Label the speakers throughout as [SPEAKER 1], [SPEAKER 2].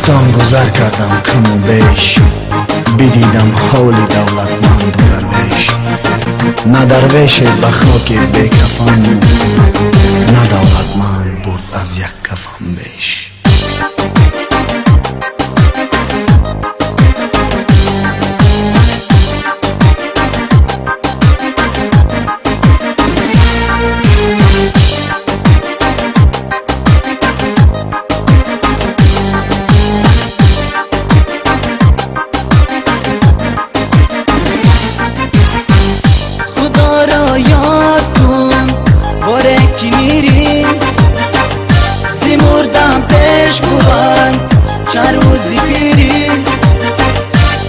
[SPEAKER 1] گفتم گذر کردم کم و بیش، بدیدم حال دولتمند و درویش. نه درویش به خاک بیکفن، نه دولتمند برد از یک کفن بیش.
[SPEAKER 2] کی میری زی مردم پیش بوان چند روزی پیری،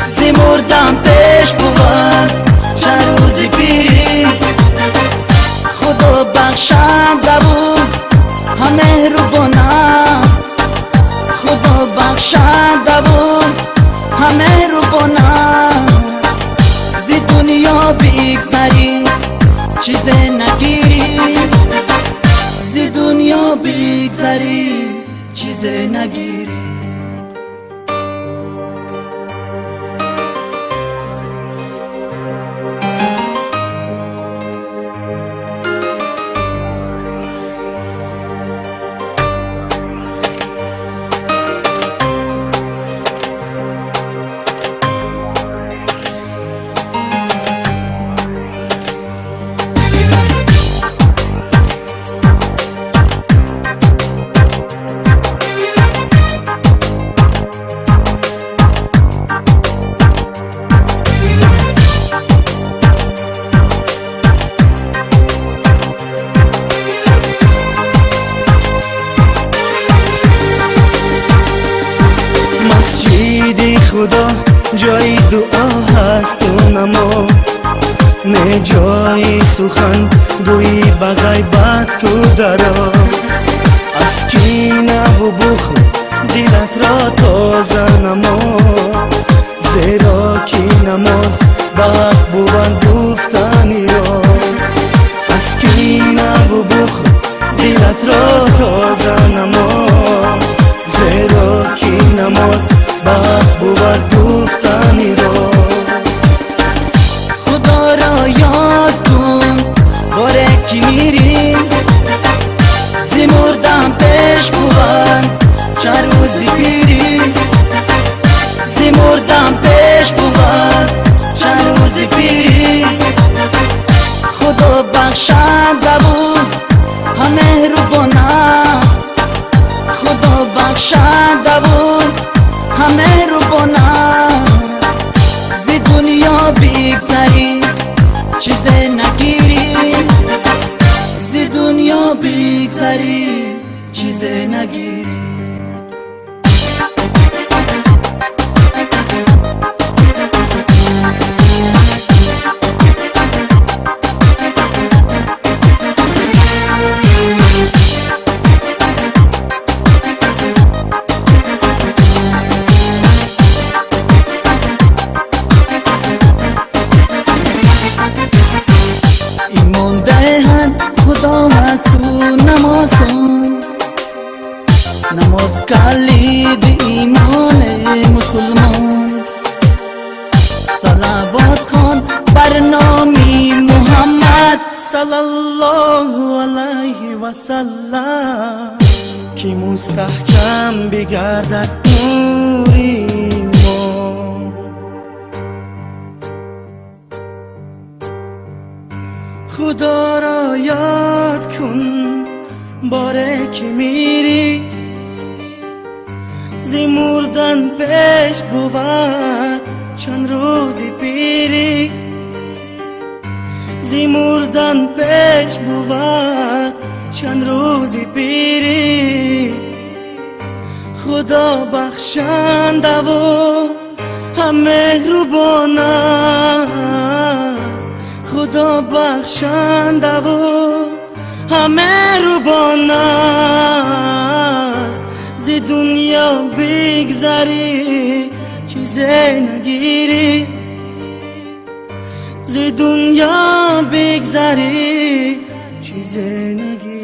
[SPEAKER 2] زی مردم پیش بوان چند روزی پیری. خدا بخشنده بود همه مهربان است، خدا بخشنده بود همه مهربان است. زی دنیا بگذری چیز نگیری، زی دنیا بگذری چیز نگیری.
[SPEAKER 3] مسجد خدا جای دعا هست و نماز، نه جای سخن گویی به غیبت تو دراز. از کینه و بخل دلت را تازه نما، زیرا کی نماز به حق بود گفتنی راز. از کینه و بخل دلت را تازه نما، زیرا کی نماز به حق بود گفتنی راز.
[SPEAKER 2] خدا را یاد کن باره کی میری، زی مردم پیش بود چند روزی پیری، زی مردم پیش بود چند روزی پیری. خدا بخشنده بود همه مهربان است، خدا بخشنده بود همه مهربان است. زی دنیا بگذری چیز نگیری، زی دنیا بگذری چیز نگیری. خدا هست تو نماز کن، نماز کلید ایمان مسلمان. صلوات خوان بر نامی محمد
[SPEAKER 3] صلی الله علیه و سلم، کی مستحکم بگردد نور ایمان. خدا را یاد کن باره که میری، زی مردن پیش بود چند روزی پیری، زی مردن پیش بود چند روزی پیری. خدا بخشنده و هم مهربان است، خدا بخشنده و هم مهربان است. زی دنیا بگذری چیز نگیری، زی دنیا بگذری چیز نگیری.